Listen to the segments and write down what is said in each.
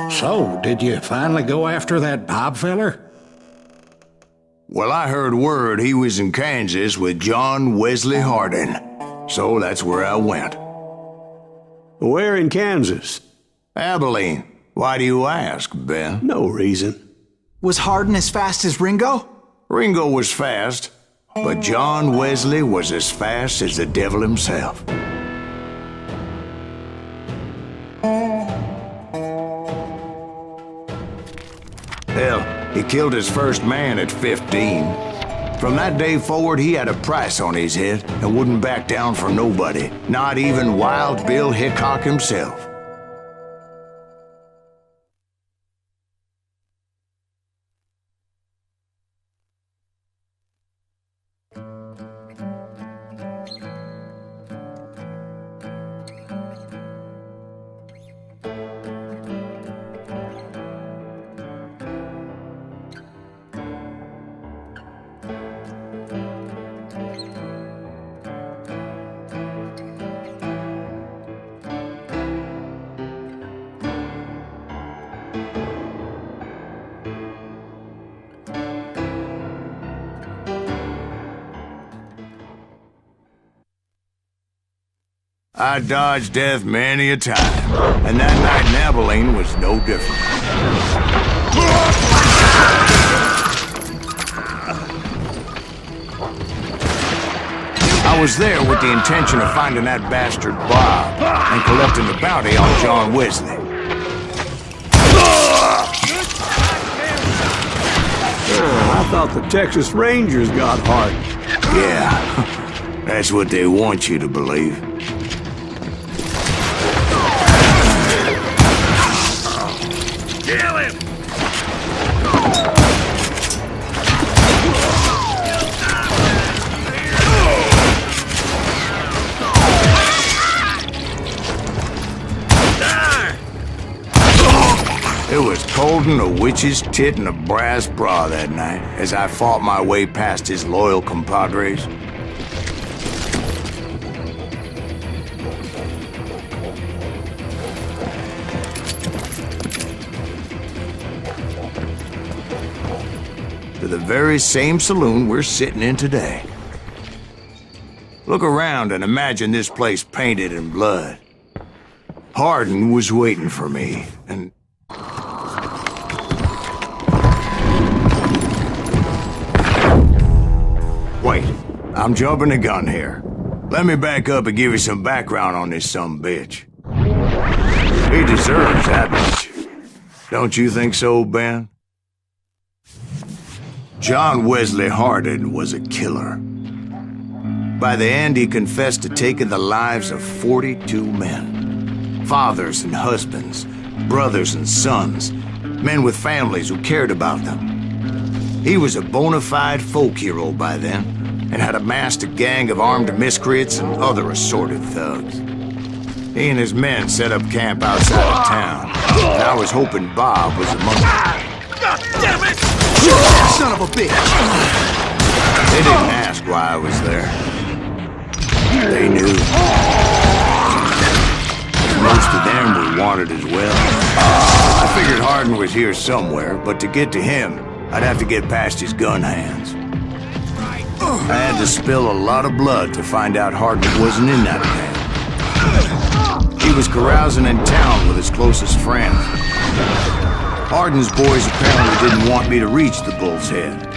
So, did you finally go after that Bob feller? Well, I heard word he was in Kansas with John Wesley Hardin, so that's where I went. Where in Kansas? Abilene. Why do you ask, Ben? No reason. Was Hardin as fast as Ringo? Ringo was fast, but John Wesley was as fast as the devil himself. Hell, he killed his first man at 15. From that day forward, he had a price on his head and wouldn't back down for nobody, not even Wild Bill Hickok himself. I dodged death many a time, and that night in Abilene was no different. I was there with the intention of finding that bastard Bob and collecting the bounty on John Wesley. I thought the Texas Rangers got Hardin. Yeah, that's what they want you to believe. Kill him! It was cold in a witch's tit and a brass bra that night as I fought my way past his loyal compadres. To the very same saloon we're sitting in today. Look around and imagine this place painted in blood. Hardin was waiting for me, and... Wait, I'm jumping the gun here. Let me back up and give you some background on this sumbitch. He deserves that much. Don't you think so, Ben? John Wesley Hardin was a killer. By the end, he confessed to taking the lives of 42 men. Fathers and husbands, brothers and sons, men with families who cared about them. He was a bona fide folk hero by then, and had amassed a gang of armed miscreants and other assorted thugs. He and his men set up camp outside of town, and I was hoping Bob was among them. God damn it! Son of a bitch! They didn't ask why I was there. They knew. Most of them were wanted as well. I figured Hardin was here somewhere, but to get to him, I'd have to get past his gun hands. I had to spill a lot of blood to find out Hardin wasn't in that camp. He was carousing in town with his closest friends. Hardin's boys apparently didn't want me to reach the Bull's Head.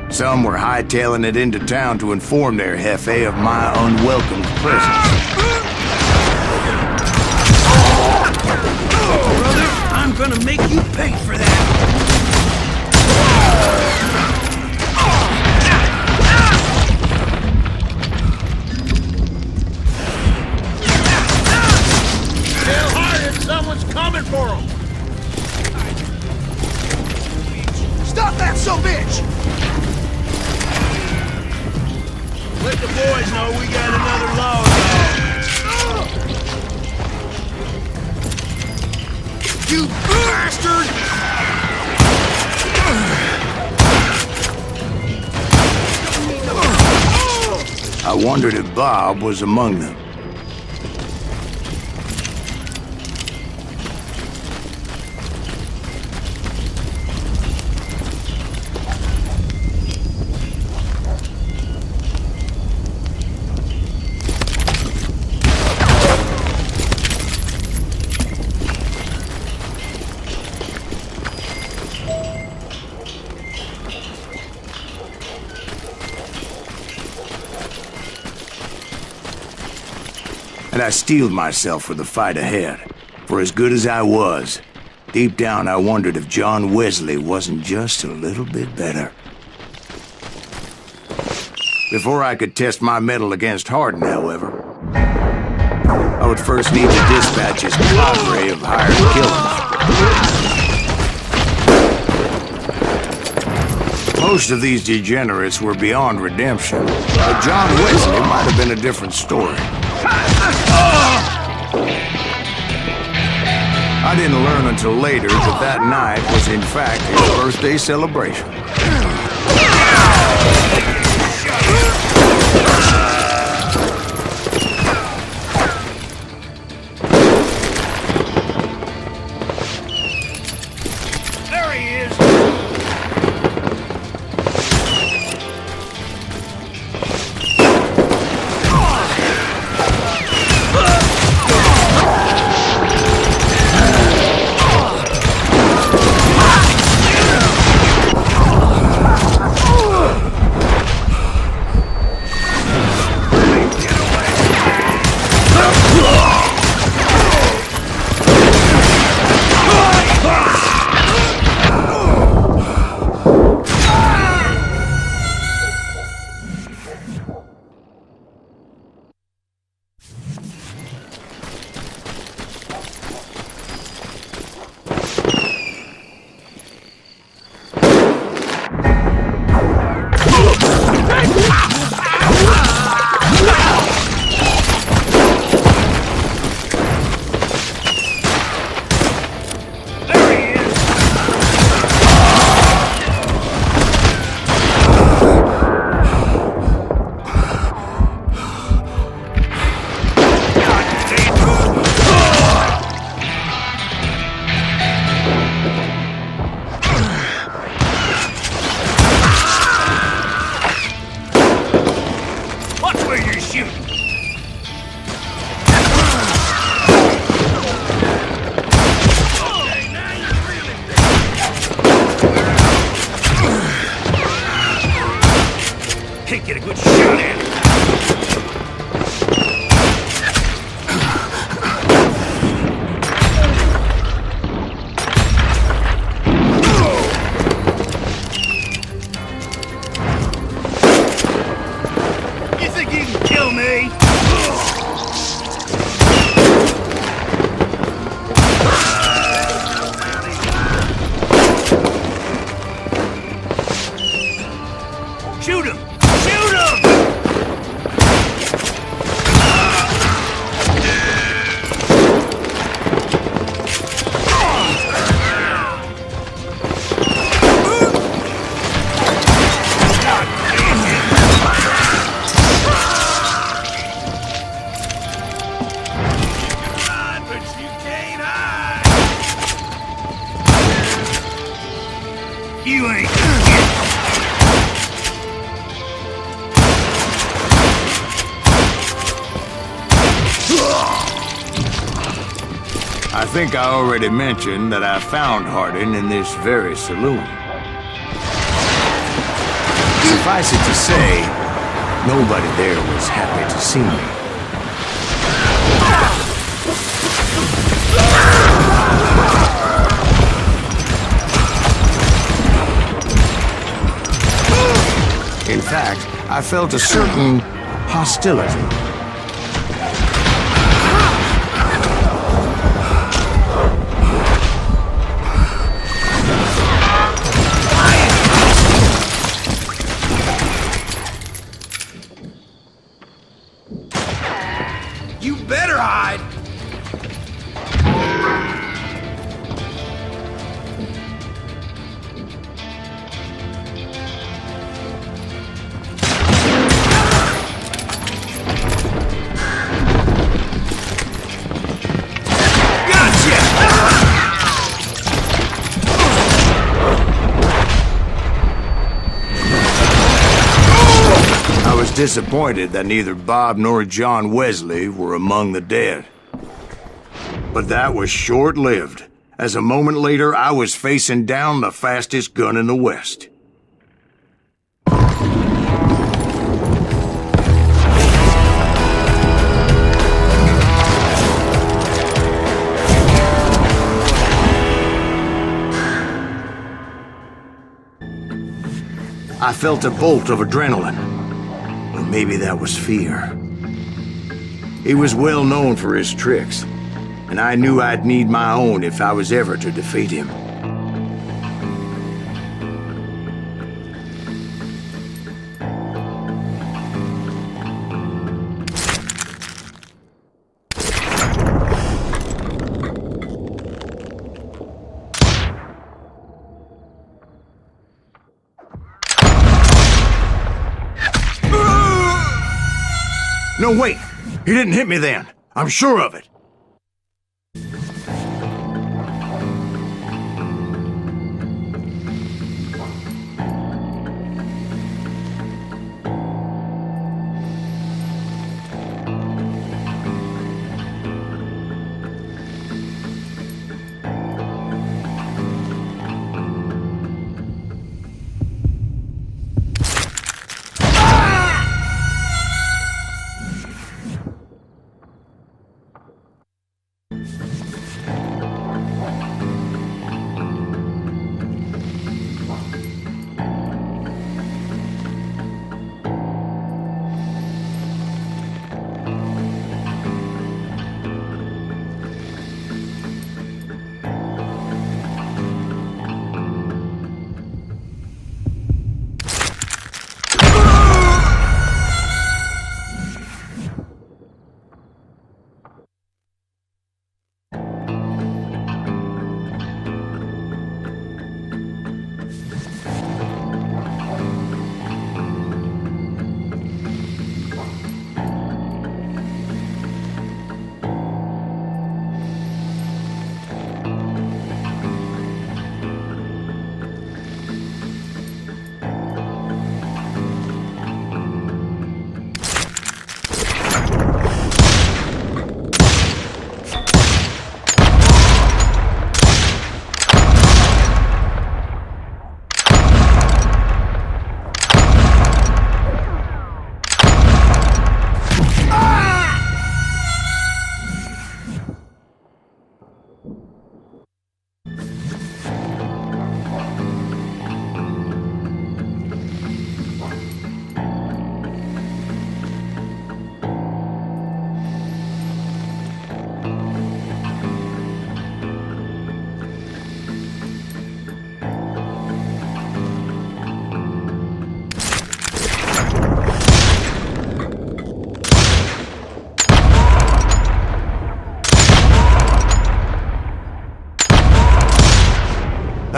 Some were hightailing it into town to inform their jefe of my unwelcome presence. Brother, I'm gonna make you pay for that! Tell Hardin someone's coming for him! Stop that sumbitch! Let the boys know we got another log dog. You bastard! I wondered if Bob was among them. and I steeled myself for the fight ahead. For as good as I was, deep down I wondered if John Wesley wasn't just a little bit better. Before I could test my mettle against Hardin, however, I would first need to dispatch his cadre of hired killers. Most of these degenerates were beyond redemption, but John Wesley might have been a different story. I didn't learn until later that that night was in fact his birthday celebration. There he is! Can't get a good shot at it. You think you can kill me? Shoot him! Shoot him! But you can't hide! You ain't I think I already mentioned that I found Hardin in this very saloon. Suffice it to say, nobody there was happy to see me. In fact, I felt a certain hostility. You better hide! I was disappointed that neither Bob nor John Wesley were among the dead. But that was short-lived, as a moment later I was facing down the fastest gun in the West. I felt a bolt of adrenaline. Or maybe that was fear. He was well known for his tricks, and I knew I'd need my own if I was ever to defeat him. No, wait! He didn't hit me then. I'm sure of it.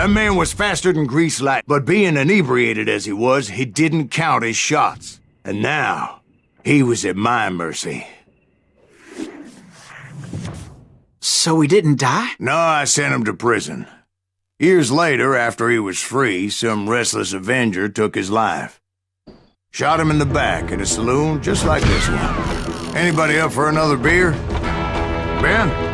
That man was faster than grease light, but being inebriated as he was, he didn't count his shots. And now, he was at my mercy. So he didn't die? No, I sent him to prison. Years later, after he was free, some restless avenger took his life. Shot him in the back at a saloon just like this one. Anybody up for another beer? Ben?